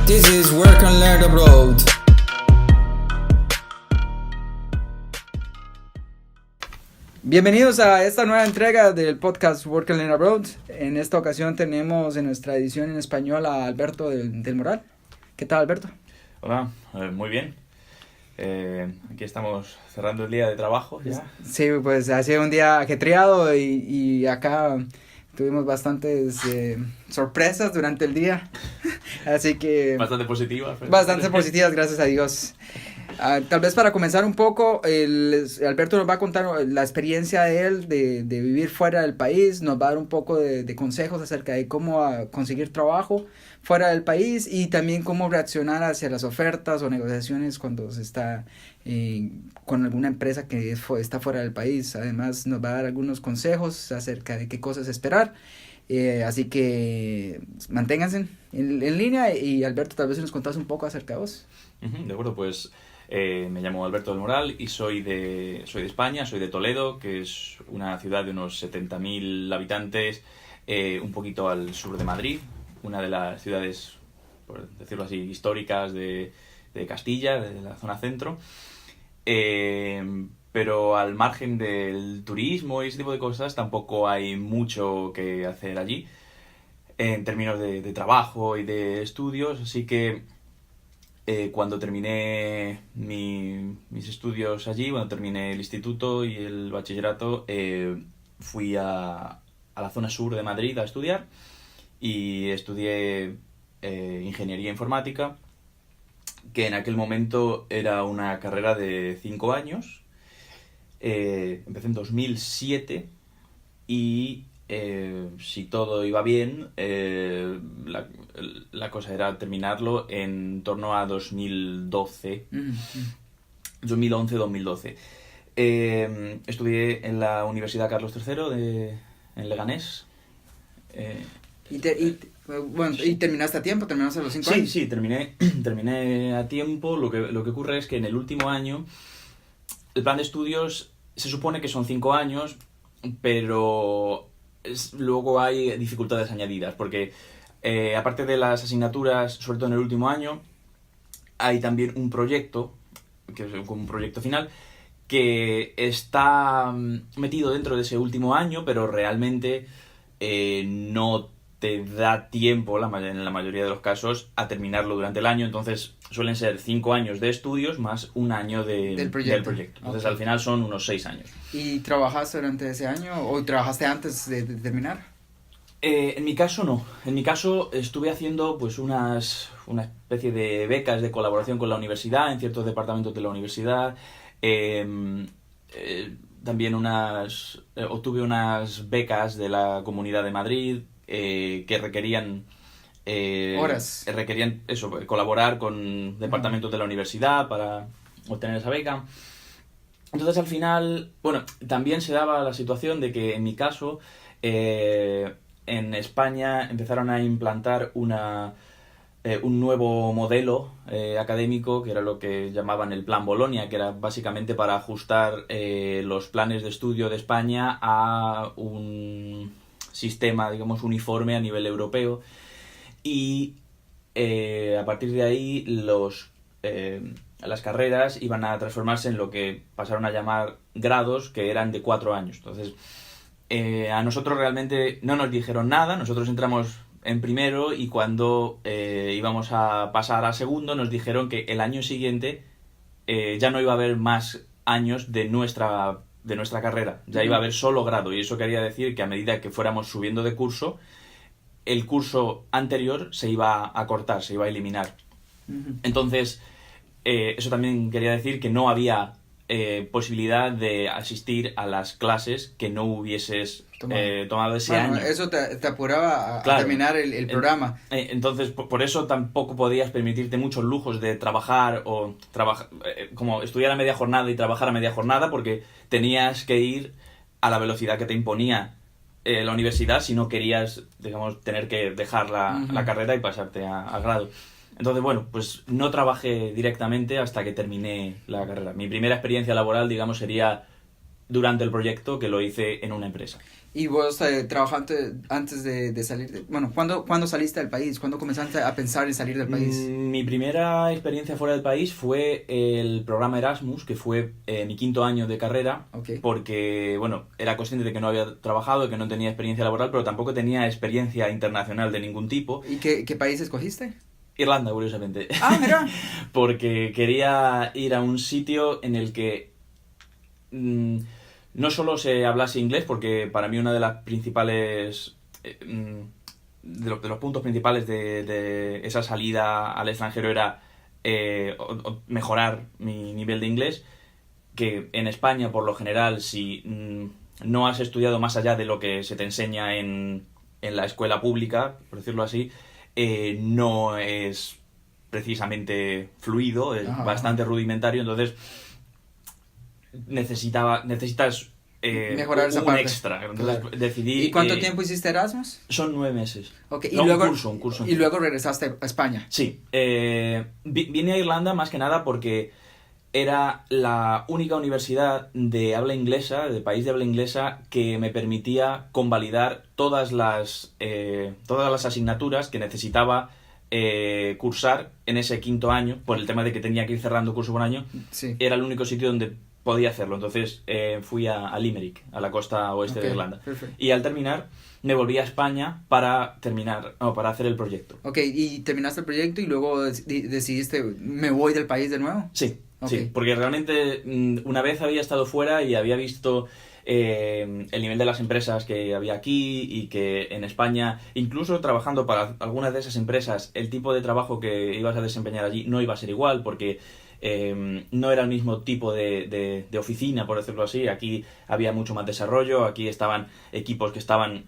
This is Work and Learn Abroad. Bienvenidos a esta nueva entrega del podcast Work and Learn Abroad. En esta ocasión tenemos en nuestra edición en español a Alberto del Moral. ¿Qué tal, Alberto? Hola, muy bien. Aquí estamos cerrando el día de trabajo ya. Sí, pues ha sido un día ajetreado y acá tuvimos bastantes sorpresas durante el día. Así que... Bastante positivas. Bastante positivas, gracias a Dios. Tal vez para comenzar un poco, Alberto nos va a contar la experiencia de él de vivir fuera del país, nos va a dar un poco de consejos acerca de cómo conseguir trabajo fuera del país y también cómo reaccionar hacia las ofertas o negociaciones cuando se está con alguna empresa que está fuera del país. Además nos va a dar algunos consejos acerca de qué cosas esperar. Así que manténganse en línea y Alberto, tal vez nos contás un poco acerca de vos. De acuerdo, pues me llamo Alberto del Moral y soy de España, soy de Toledo, que es una ciudad de unos 70.000 habitantes, un poquito al sur de Madrid, una de las ciudades, por decirlo así, históricas de Castilla, de la zona centro. Pero al margen del turismo y ese tipo de cosas tampoco hay mucho que hacer allí en términos de trabajo y de estudios, así que cuando terminé mis estudios allí, cuando terminé el instituto y el bachillerato, fui a la zona sur de Madrid a estudiar y estudié ingeniería informática, que en aquel momento era una carrera de 5 años. Empecé en 2007 y si todo iba bien, la cosa era terminarlo en torno a 2012, 2011-2012. Estudié en la Universidad Carlos III en Leganés. ¿Y terminaste a tiempo? ¿Terminaste a los 5 años? Sí, terminé a tiempo. Lo que ocurre es que en el último año el plan de estudios se supone que son 5 años, pero luego hay dificultades añadidas, porque aparte de las asignaturas, sobre todo en el último año, hay también un proyecto, que es un proyecto final, que está metido dentro de ese último año, pero realmente no te da tiempo, en la mayoría de los casos, a terminarlo durante el año. Entonces suelen ser 5 años de estudios más un año del proyecto. Entonces al final son unos 6 años. ¿Y trabajaste durante ese año o trabajaste antes de terminar? En mi caso no. En mi caso estuve haciendo pues una especie de becas de colaboración con la universidad, en ciertos departamentos de la universidad. También obtuve unas becas de la Comunidad de Madrid que requerían horas. Requerían colaborar con departamentos de la universidad para obtener esa beca. Entonces al final, también se daba la situación de que en mi caso en España empezaron a implantar un nuevo modelo académico, que era lo que llamaban el Plan Bolonia, que era básicamente para ajustar los planes de estudio de España a un sistema, digamos, uniforme a nivel europeo. Y a partir de ahí las carreras iban a transformarse en lo que pasaron a llamar grados, que eran de 4 años. Entonces a nosotros realmente no nos dijeron nada. Nosotros entramos en primero y cuando íbamos a pasar a segundo nos dijeron que el año siguiente ya no iba a haber más años de nuestra carrera, ya iba a haber solo grado, y eso quería decir que a medida que fuéramos subiendo de curso, el curso anterior se iba a cortar, se iba a eliminar. Entonces eso también quería decir que no había posibilidad de asistir a las clases que no hubieses tomado ese año. Eso te apuraba a terminar el programa. Entonces, por eso tampoco podías permitirte muchos lujos de trabajar como estudiar a media jornada y trabajar a media jornada, porque tenías que ir a la velocidad que te imponía la universidad si no querías, digamos, tener que dejar la carrera y pasarte a grado. Entonces, pues no trabajé directamente hasta que terminé la carrera. Mi primera experiencia laboral, digamos, sería durante el proyecto, que lo hice en una empresa. ¿Y vos trabajando antes de salir? Bueno, ¿cuándo saliste del país? ¿Cuándo comenzaste a pensar en salir del país? Mi primera experiencia fuera del país fue el programa Erasmus, que fue mi 5.º año de carrera, Okay. porque, bueno, era consciente de que no había trabajado, que no tenía experiencia laboral, pero tampoco tenía experiencia internacional de ningún tipo. ¿Y qué país escogiste? Irlanda, curiosamente. Ah, mira. Porque quería ir a un sitio en el que no solo se hablase inglés, porque para mí una de las principales de los puntos principales de esa salida al extranjero era mejorar mi nivel de inglés, que en España por lo general, si no has estudiado más allá de lo que se te enseña en la escuela pública, por decirlo así, no es precisamente fluido, es bastante rudimentario, entonces necesitas mejorar esa un parte. extra. Entonces Claro. decidí... ¿Y cuánto tiempo hiciste Erasmus? Son 9 meses. Okay. No, un curso. Y luego regresaste a España. Sí. Vine a Irlanda más que nada porque era la única universidad de habla inglesa, de país de habla inglesa, que me permitía convalidar todas las asignaturas que necesitaba cursar en ese 5.º año, por el tema de que tenía que ir cerrando curso por año. Sí. Era el único sitio donde podía hacerlo. Entonces fui a Limerick, a la costa oeste de Irlanda. Perfecto. Y al terminar, me volví a España para hacer el proyecto. Ok, y terminaste el proyecto y luego decidiste, ¿me voy del país de nuevo? Sí, Okay. sí, porque realmente una vez había estado fuera y había visto el nivel de las empresas que había aquí, y que en España, incluso trabajando para algunas de esas empresas, el tipo de trabajo que ibas a desempeñar allí no iba a ser igual, porque no era el mismo tipo de oficina, por decirlo así. Aquí había mucho más desarrollo, aquí estaban equipos que estaban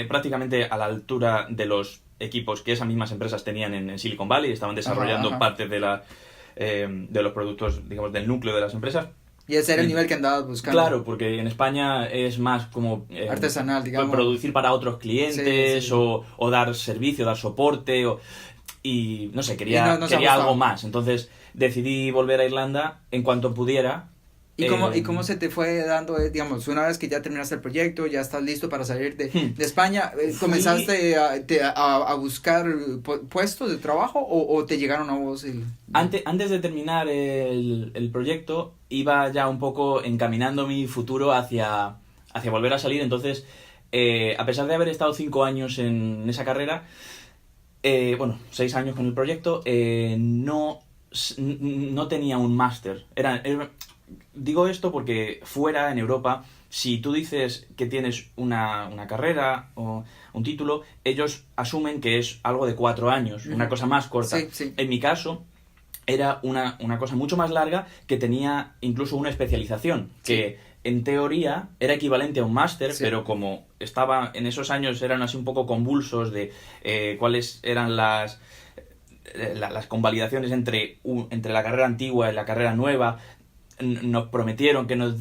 prácticamente a la altura de los equipos que esas mismas empresas tenían en Silicon Valley, estaban desarrollando parte de los productos, digamos, del núcleo de las empresas. Y ese era el nivel que andabas buscando. Claro, porque en España es más como... artesanal, digamos. Producir para otros clientes, Sí. O dar servicio, dar soporte, y no sé, quería algo más. Entonces decidí volver a Irlanda en cuanto pudiera. ¿Y cómo se te fue dando, digamos, una vez que ya terminaste el proyecto, ya estás listo para salir de España, comenzaste a buscar puestos de trabajo o te llegaron a vos? Antes de terminar el proyecto, iba ya un poco encaminando mi futuro hacia volver a salir. Entonces, a pesar de haber estado 5 años en esa carrera, 6 años con el proyecto, no tenía un máster. Digo esto porque fuera, en Europa, si tú dices que tienes una carrera o un título, ellos asumen que es algo de 4 años, una cosa más corta. Sí. En mi caso, era una cosa mucho más larga, que tenía incluso una especialización, que en teoría era equivalente a un máster, pero como estaba en esos años, eran así un poco convulsos de cuáles eran las convalidaciones entre la carrera antigua y la carrera nueva. Nos prometieron que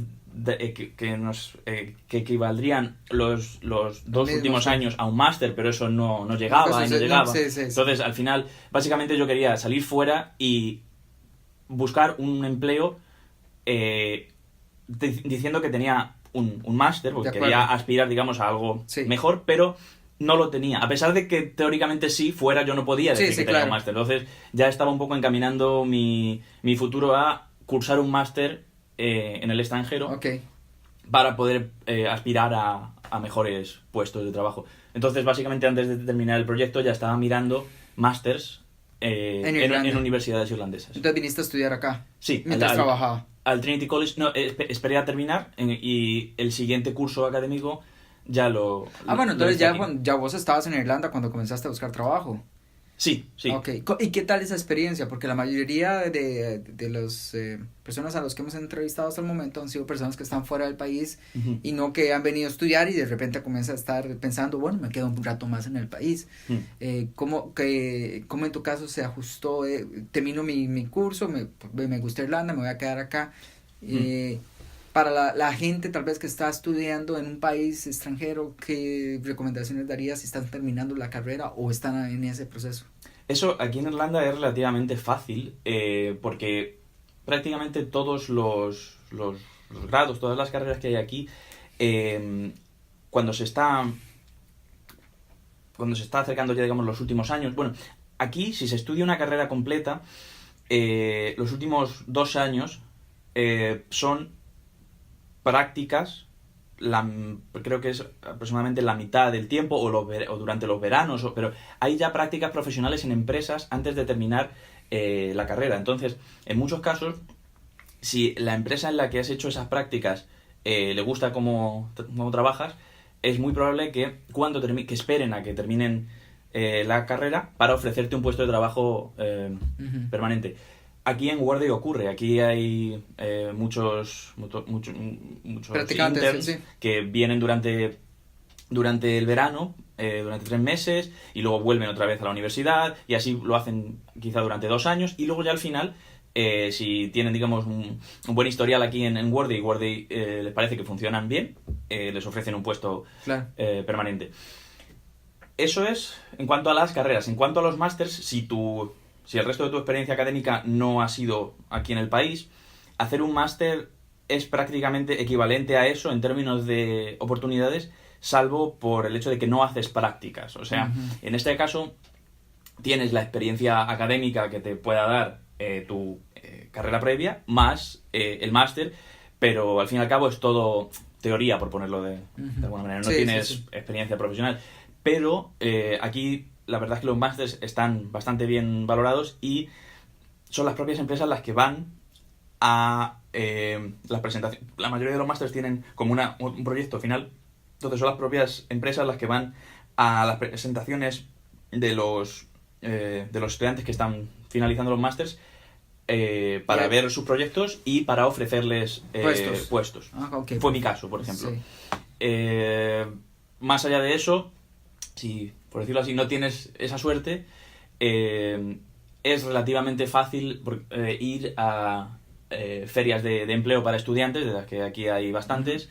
equivaldrían los 2 últimos años a un máster, pero eso no llegaba. Entonces, al final, básicamente yo quería salir fuera y buscar un empleo diciendo que tenía un máster, porque quería aspirar, digamos, a algo mejor, pero no lo tenía. A pesar de que teóricamente fuera, yo no podía decir que tenía un máster. Entonces ya estaba un poco encaminando mi futuro a cursar un máster en el extranjero, para poder aspirar a mejores puestos de trabajo. Entonces, básicamente, antes de terminar el proyecto, ya estaba mirando másters en universidades irlandesas. Entonces viniste a estudiar acá. Sí. Mientras trabajaba. Al Trinity College, no, esperé a terminar, y el siguiente curso académico ya lo... Entonces ya vos estabas en Irlanda cuando comenzaste a buscar trabajo. Sí. Okay. ¿Y qué tal esa experiencia? Porque la mayoría de las personas a los que hemos entrevistado hasta el momento han sido personas que están fuera del país, y no que han venido a estudiar y de repente comienza a estar pensando, bueno, me quedo un rato más en el país. ¿Cómo en tu caso se ajustó? Termino mi curso, me gusta Irlanda, me voy a quedar acá. Para la gente tal vez que está estudiando en un país extranjero, ¿qué recomendaciones darías si están terminando la carrera o están en ese proceso? Eso aquí en Irlanda es relativamente fácil, porque prácticamente todos los los grados, todas las carreras que hay aquí, cuando se está acercando ya, digamos, los últimos años, bueno, aquí si se estudia una carrera completa, los últimos 2 años son prácticas, creo que es aproximadamente la mitad del tiempo o durante los veranos, pero hay ya prácticas profesionales en empresas antes de terminar la carrera. Entonces, en muchos casos, si la empresa en la que has hecho esas prácticas le gusta cómo trabajas, es muy probable que que esperen a que terminen la carrera para ofrecerte un puesto de trabajo permanente. Aquí en Wordy ocurre, aquí hay muchos practicantes, interns sí. que vienen durante el verano, durante 3 meses, y luego vuelven otra vez a la universidad, y así lo hacen quizá durante 2 años, y luego ya al final, si tienen, digamos, un buen historial aquí en Wordy, y Wordy les parece que funcionan bien, les ofrecen un puesto Claro. permanente. Eso es en cuanto a las carreras. En cuanto a los másters, si el resto de tu experiencia académica no ha sido aquí en el país, hacer un máster es prácticamente equivalente a eso en términos de oportunidades, salvo por el hecho de que no haces prácticas. O sea, en este caso tienes la experiencia académica que te pueda dar tu carrera previa, más el máster, pero al fin y al cabo es todo teoría, por ponerlo de alguna manera. No tienes experiencia profesional. Pero aquí la verdad es que los másters están bastante bien valorados y son las propias empresas las que van a las presentaciones. La mayoría de los másters tienen como un proyecto final, entonces son las propias empresas las que van a las presentaciones de los estudiantes que están finalizando los másters para ver sus proyectos y para ofrecerles puestos. Okay. Fue mi caso, por ejemplo. Más allá de eso, si, por decirlo así, no tienes esa suerte, es relativamente fácil ir a ferias de empleo para estudiantes, de las que aquí hay bastantes,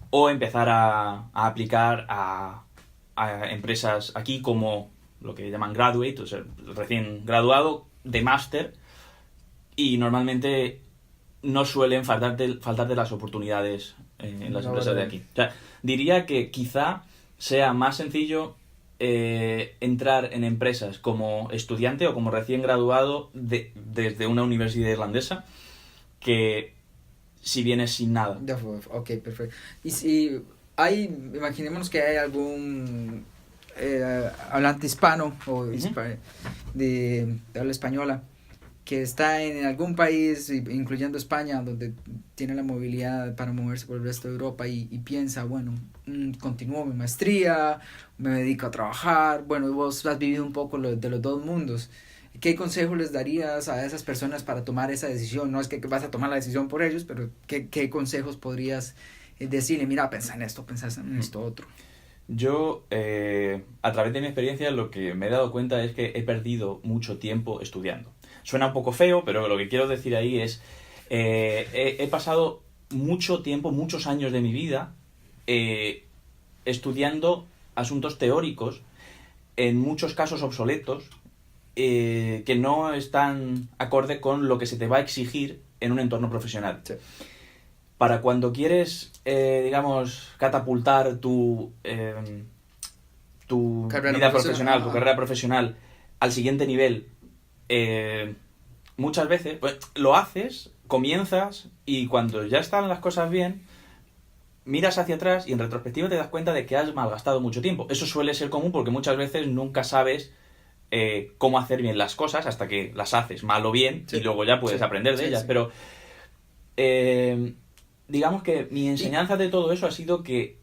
o empezar a aplicar a empresas aquí como lo que llaman graduate, o sea, recién graduado de máster, y normalmente no suelen faltarte las oportunidades en las empresas de aquí. O sea, diría que quizá sea más sencillo entrar en empresas como estudiante o como recién graduado desde una universidad irlandesa que si vienes sin nada. Ok, perfecto. Y si imaginémonos que hay algún hablante hispano o de habla española que está en algún país, incluyendo España, donde tiene la movilidad para moverse por el resto de Europa y piensa, bueno, continúo mi maestría, me dedico a trabajar, bueno, vos has vivido un poco de los dos mundos. ¿Qué consejo les darías a esas personas para tomar esa decisión? No es que vas a tomar la decisión por ellos, pero ¿qué consejos podrías decirle? Mira, pensá en esto otro. Yo, a través de mi experiencia, lo que me he dado cuenta es que he perdido mucho tiempo estudiando. Suena un poco feo, pero lo que quiero decir ahí es he pasado mucho tiempo, muchos años de mi vida estudiando asuntos teóricos, en muchos casos obsoletos, que no están acorde con lo que se te va a exigir en un entorno profesional. Sí. Para cuando quieres, digamos, catapultar tu vida profesional, tu carrera profesional al siguiente nivel, muchas veces pues, lo haces, comienzas y cuando ya están las cosas bien, miras hacia atrás y en retrospectiva te das cuenta de que has malgastado mucho tiempo. Eso suele ser común porque muchas veces nunca sabes cómo hacer bien las cosas hasta que las haces mal o bien y luego ya puedes aprender de ellas. Sí. Pero digamos que mi enseñanza de todo eso ha sido que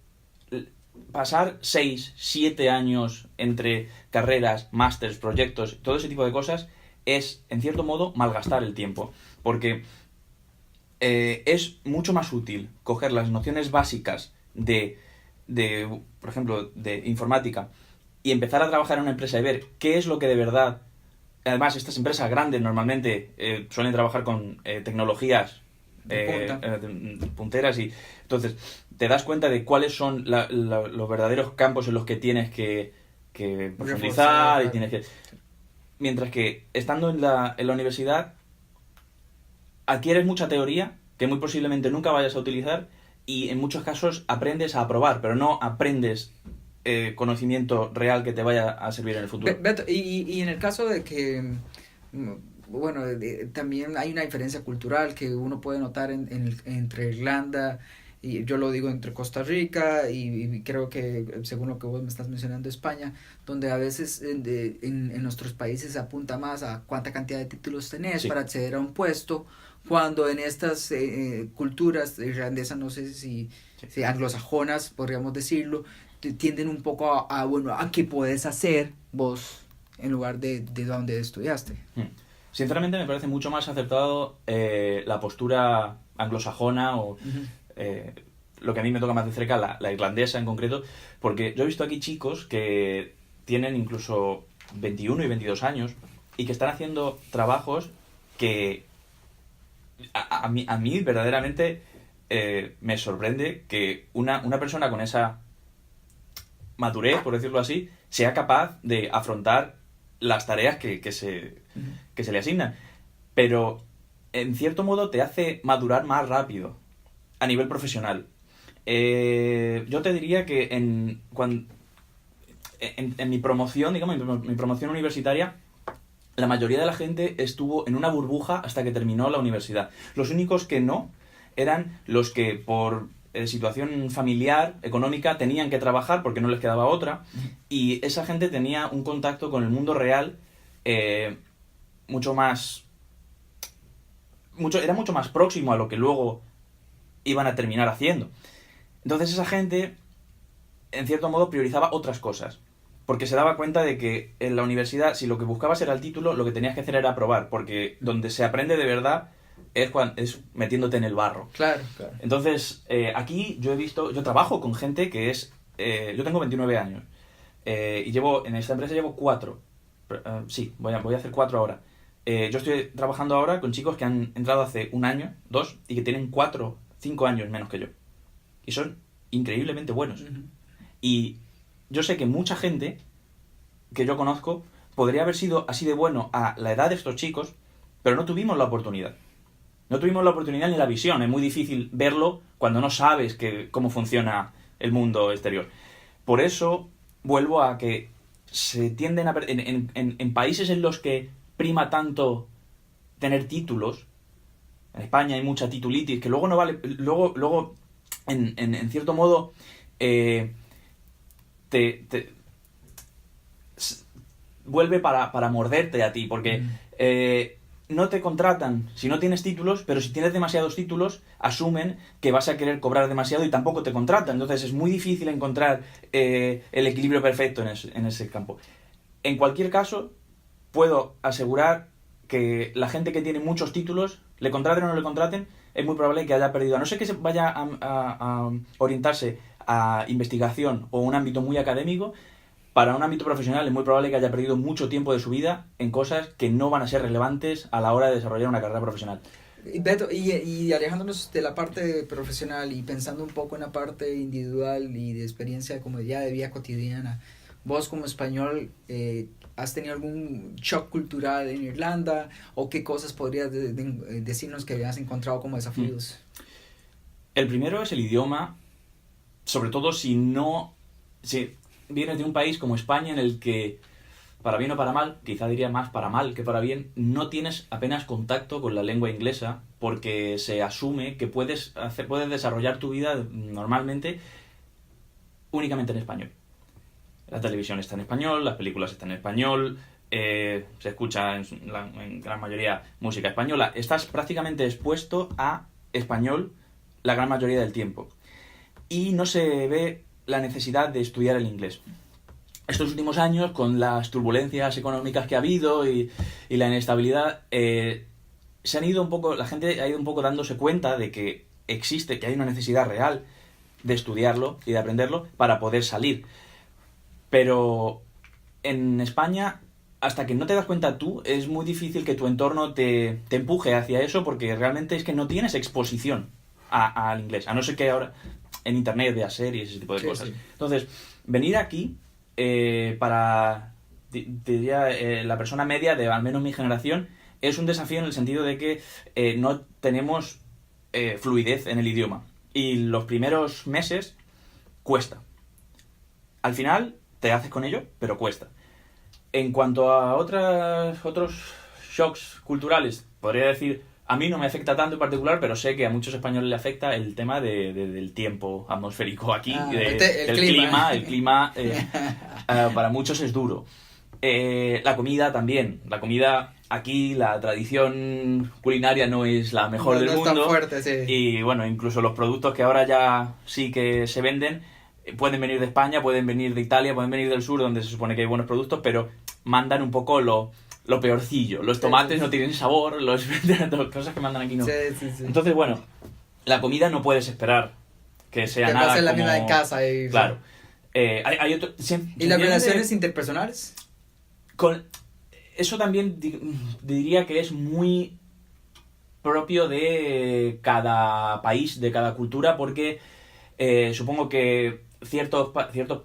pasar 6, 7 años entre carreras, másters, proyectos, todo ese tipo de cosas es, en cierto modo, malgastar el tiempo. Porque es mucho más útil coger las nociones básicas de, por ejemplo, de informática y empezar a trabajar en una empresa y ver qué es lo que de verdad... Además, estas empresas grandes normalmente suelen trabajar con tecnologías punteras y entonces te das cuenta de cuáles son los verdaderos campos en los que tienes que profundizar y tienes que... Mientras que estando en la universidad adquieres mucha teoría, que muy posiblemente nunca vayas a utilizar y en muchos casos aprendes a aprobar, pero no aprendes conocimiento real que te vaya a servir en el futuro. Beto, y en el caso de que, bueno, también hay una diferencia cultural que uno puede notar entre Irlanda y yo lo digo entre Costa Rica y creo que según lo que vos me estás mencionando España, donde a veces en nuestros países se apunta más a cuánta cantidad de títulos tenés Sí. para acceder a un puesto, cuando en estas culturas irlandesas, no sé si anglosajonas podríamos decirlo, tienden un poco bueno, a qué puedes hacer vos en lugar de donde estudiaste. Sinceramente me parece mucho más acertado la postura anglosajona o lo que a mí me toca más de cerca, la irlandesa en concreto, porque yo he visto aquí chicos que tienen incluso 21 y 22 años y que están haciendo trabajos que a mí verdaderamente me sorprende que una persona con esa madurez, por decirlo así, sea capaz de afrontar las tareas que se le asignan. Pero, en cierto modo, te hace madurar más rápido a nivel profesional. Yo te diría que en mi promoción, digamos, mi promoción universitaria, la mayoría de la gente estuvo en una burbuja hasta que terminó la universidad. Los únicos que no eran los que por situación familiar, económica, tenían que trabajar porque no les quedaba otra, y esa gente tenía un contacto con el mundo real era mucho más próximo a lo que luego iban a terminar haciendo. Entonces esa gente, en cierto modo, priorizaba otras cosas, porque se daba cuenta de que en la universidad, si lo que buscabas era el título, lo que tenías que hacer era aprobar, porque donde se aprende de verdad es metiéndote en el barro. Claro, claro. Entonces, aquí yo trabajo con gente que es... yo tengo 29 años y en esta empresa llevo 4. Sí, voy a hacer 4 ahora. Yo estoy trabajando ahora con chicos que han entrado hace 1 año, 2, y que tienen 4, 5 años menos que yo. Y son increíblemente buenos. Uh-huh. Y yo sé que mucha gente que yo conozco podría haber sido así de bueno a la edad de estos chicos, pero no tuvimos la oportunidad. No tuvimos la oportunidad ni la visión. Es muy difícil verlo cuando no sabes cómo funciona el mundo exterior. Por eso vuelvo a que se tienden a... En países en los que prima tanto tener títulos, en España hay mucha titulitis, que luego no vale... Luego en cierto modo, vuelve para morderte a ti, porque no te contratan si no tienes títulos, pero si tienes demasiados títulos, asumen que vas a querer cobrar demasiado y tampoco te contratan. Entonces es muy difícil encontrar el equilibrio perfecto en ese campo. En cualquier caso, puedo asegurar que la gente que tiene muchos títulos, le contraten o no le contraten, es muy probable que haya perdido. A no ser que se vaya a orientarse a investigación o un ámbito muy académico, para un ámbito profesional es muy probable que haya perdido mucho tiempo de su vida en cosas que no van a ser relevantes a la hora de desarrollar una carrera profesional. Beto, y alejándonos de la parte profesional y pensando un poco en la parte individual y de experiencia como ya de vida cotidiana, vos como español, ¿has tenido algún shock cultural en Irlanda? ¿O qué cosas podrías decirnos que has encontrado como desafíos? El primero es el idioma, sobre todo si vienes de un país como España en el que, para bien o para mal, quizá diría más para mal que para bien, no tienes apenas contacto con la lengua inglesa porque se asume que puedes desarrollar tu vida normalmente únicamente en español. La televisión está en español, las películas están en español, se escucha en gran mayoría música española. Estás prácticamente expuesto a español la gran mayoría del tiempo. Y no se ve la necesidad de estudiar el inglés. Estos últimos años, con las turbulencias económicas que ha habido y la inestabilidad, la gente ha ido un poco dándose cuenta de que hay una necesidad real de estudiarlo y de aprenderlo para poder salir. Pero en España, hasta que no te das cuenta tú, es muy difícil que tu entorno te empuje hacia eso, porque realmente es que no tienes exposición al inglés, a no ser que ahora en internet veas series y ese tipo de cosas. Sí. Entonces, venir aquí diría, la persona media de al menos mi generación es un desafío en el sentido de que no tenemos fluidez en el idioma. Y los primeros meses cuesta. Al final te haces con ello, pero cuesta. En cuanto a otros shocks culturales, podría decir, a mí no me afecta tanto en particular, pero sé que a muchos españoles le afecta el tema del tiempo atmosférico aquí, del clima. El clima para muchos es duro. La comida también. La comida aquí, la tradición culinaria no es la mejor del mundo. No es tan fuerte, sí. Y bueno, incluso los productos que ahora ya sí que se venden pueden venir de España, pueden venir de Italia, pueden venir del sur, donde se supone que hay buenos productos, pero mandan un poco lo peorcillo. Los tomates no tienen sabor, las cosas que mandan aquí no. Sí. Entonces, bueno, la comida no puedes esperar que sea nada va a ser la como... misma de casa. Claro. Hay otro... ¿Y las relaciones interpersonales? Eso también diría que es muy propio de cada país, de cada cultura, porque supongo que ciertos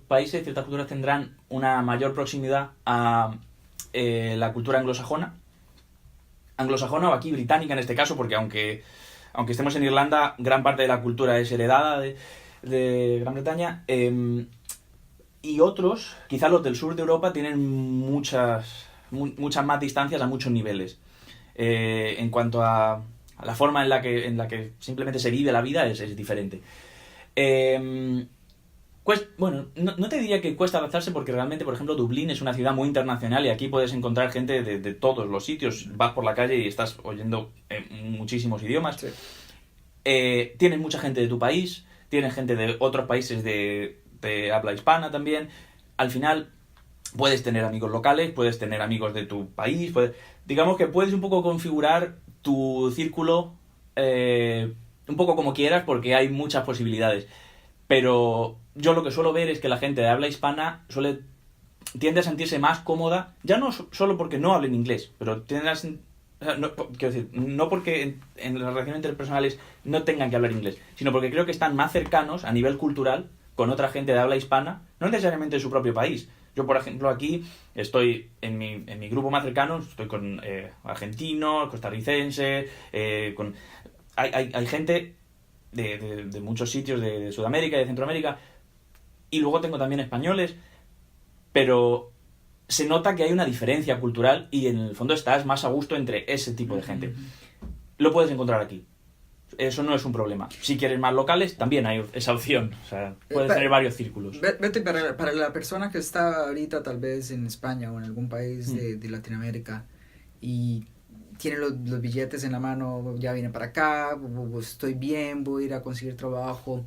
países, ciertas culturas tendrán una mayor proximidad a la cultura anglosajona o aquí británica en este caso, porque aunque estemos en Irlanda, gran parte de la cultura es heredada de Gran Bretaña, y otros, quizás los del sur de Europa, tienen muchas más distancias a muchos niveles. En cuanto a la forma en la que simplemente se vive la vida es diferente. Bueno, no te diría que cuesta adaptarse, porque realmente, por ejemplo, Dublín es una ciudad muy internacional y aquí puedes encontrar gente de todos los sitios. Vas por la calle y estás oyendo muchísimos idiomas. Sí. Tienes mucha gente de tu país, tienes gente de otros países de habla hispana también. Al final puedes tener amigos locales, puedes tener amigos de tu país, digamos que puedes un poco configurar tu círculo un poco como quieras, porque hay muchas posibilidades. Pero yo lo que suelo ver es que la gente de habla hispana tiende a sentirse más cómoda, ya no solo porque no hablen inglés, pero quiero decir, no porque en las relaciones interpersonales no tengan que hablar inglés, sino porque creo que están más cercanos a nivel cultural con otra gente de habla hispana, no necesariamente de su propio país. Yo, por ejemplo, aquí estoy en mi grupo más cercano, estoy con argentinos, costarricenses, hay gente de muchos sitios de Sudamérica y de Centroamérica, y luego tengo también españoles, pero se nota que hay una diferencia cultural y en el fondo estás más a gusto entre ese tipo de gente. Lo puedes encontrar aquí. Eso no es un problema. Si quieres más locales, también hay esa opción. O sea, puedes tener varios círculos. Vete, para la persona que está ahorita tal vez en España o en algún país de Latinoamérica y tiene los billetes en la mano, ya vine para acá, estoy bien, voy a ir a conseguir trabajo,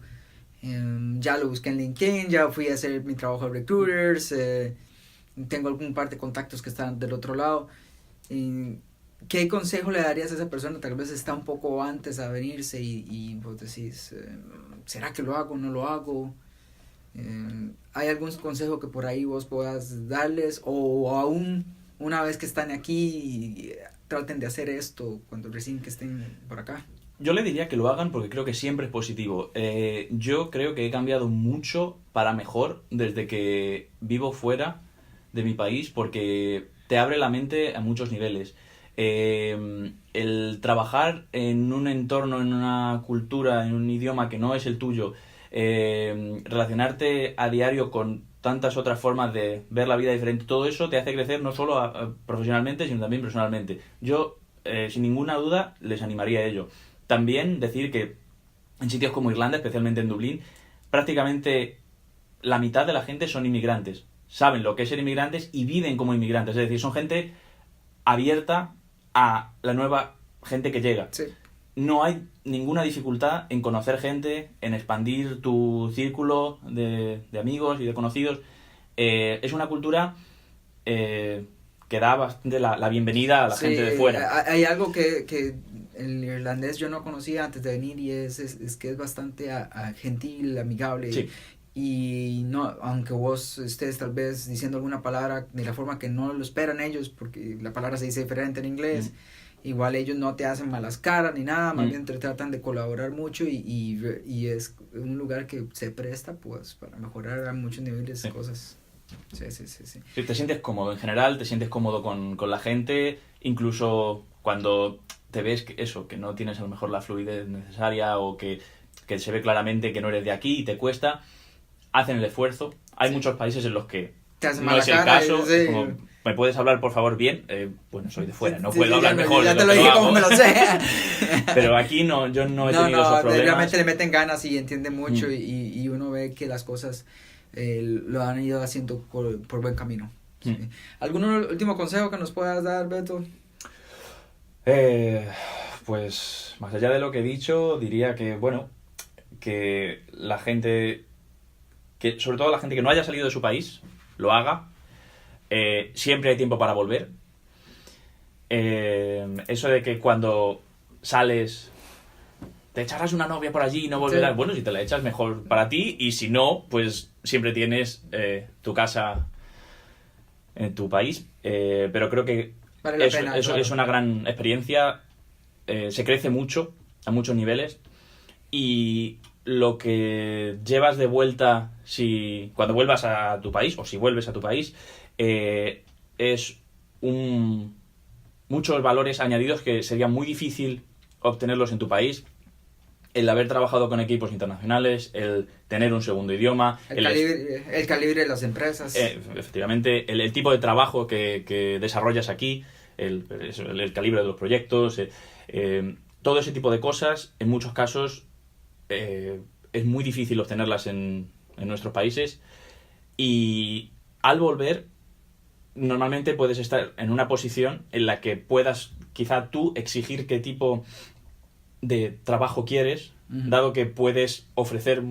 ya lo busqué en LinkedIn, ya fui a hacer mi trabajo de recruiters, tengo algún par de contactos que están del otro lado. ¿Qué consejo le darías a esa persona? Tal vez está un poco antes a venirse y vos decís, ¿será que lo hago o no lo hago? ¿Hay algún consejo que por ahí vos puedas darles? O aún una vez que están aquí, traten de hacer esto cuando recién que estén por acá. Yo le diría que lo hagan porque creo que siempre es positivo. Yo creo que he cambiado mucho para mejor desde que vivo fuera de mi país, porque te abre la mente a muchos niveles. El trabajar en un entorno, en una cultura, en un idioma que no es el tuyo, relacionarte a diario con tantas otras formas de ver la vida diferente, todo eso te hace crecer no solo profesionalmente, sino también personalmente. Yo, sin ninguna duda, les animaría a ello. También decir que en sitios como Irlanda, especialmente en Dublín, prácticamente la mitad de la gente son inmigrantes. Saben lo que es ser inmigrantes y viven como inmigrantes. Es decir, son gente abierta a la nueva gente que llega. Sí. No hay ninguna dificultad en conocer gente, en expandir tu círculo de amigos y de conocidos. Es una cultura que da bastante la bienvenida a la gente de fuera. Hay algo que el irlandés yo no conocía antes de venir, y es que es bastante gentil, amigable. Sí. Y no, aunque vos estés tal vez diciendo alguna palabra de la forma que no lo esperan ellos, porque la palabra se dice diferente en inglés, igual ellos no te hacen malas caras ni nada, más bien te tratan de colaborar mucho, y es un lugar que se presta pues para mejorar a muchos niveles cosas. Sí. Sí, te sientes cómodo en general, te sientes cómodo con la gente, incluso cuando te ves que no tienes a lo mejor la fluidez necesaria o que se ve claramente que no eres de aquí y te cuesta, hacen el esfuerzo. Hay muchos países en los que no es el caso, sí. como, ¿me puedes hablar por favor bien? Bueno, soy de fuera, no puedo hablar mejor. Ya te lo dije como me lo sé. Pero aquí no, yo no he tenido esos problemas. Realmente le meten ganas y entienden mucho y uno ve que las cosas lo han ido haciendo por buen camino. Sí. ¿Algún último consejo que nos puedas dar, Beto? Pues más allá de lo que he dicho, diría que, bueno, que la gente, que sobre todo la gente que no haya salido de su país, lo haga. Siempre hay tiempo para volver. Eso de que cuando sales te echarás una novia por allí y no volverás. Sí. Bueno, si te la echas, mejor para ti. Y si no, pues siempre tienes tu casa en tu país. Pero creo que vale pena, eso es una gran experiencia. Se crece mucho, a muchos niveles. Y lo que llevas de vuelta cuando vuelvas a tu país, o si vuelves a tu país, es muchos valores añadidos que sería muy difícil obtenerlos en tu país. El haber trabajado con equipos internacionales, el tener un segundo idioma, el calibre de las empresas. Efectivamente, el tipo de trabajo que desarrollas aquí, el calibre de los proyectos, todo ese tipo de cosas, en muchos casos es muy difícil obtenerlas en nuestros países. Y al volver, normalmente puedes estar en una posición en la que puedas quizá tú exigir qué tipo de trabajo quieres, dado que puedes ofrecer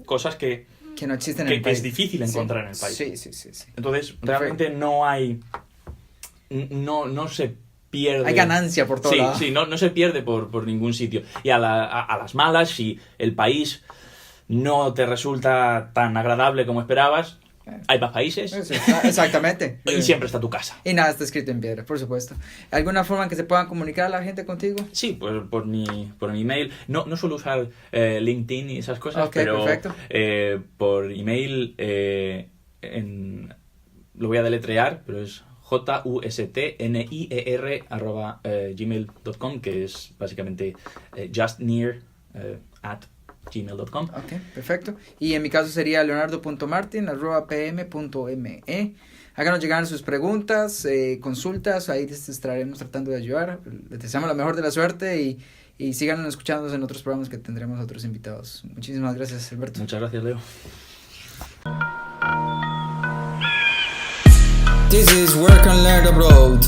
cosas que no existen en el que país. Es difícil encontrar en el país. Sí. Entonces, realmente no hay... No se pierde... Hay ganancia por todo lado. Sí, no se pierde por ningún sitio. Y a las malas, si el país no te resulta tan agradable como esperabas, hay más países. Exactamente. Y siempre está tu casa. Y nada está escrito en piedra, por supuesto. ¿Alguna forma en que se puedan comunicar a la gente contigo? Sí, por mi email. No suelo usar LinkedIn y esas cosas, pero perfecto. Por email lo voy a deletrear, pero es justnier@gmail.com, que es básicamente justnear@gmail.com. Ok, perfecto. Y en mi caso sería leonardo.martin@pm.me. Háganos llegar sus preguntas, consultas, ahí les estaremos tratando de ayudar. Les deseamos la mejor de la suerte y sigan escuchándonos en otros programas que tendremos otros invitados. Muchísimas gracias, Alberto. Muchas gracias, Leo. This is Work and Learn Abroad.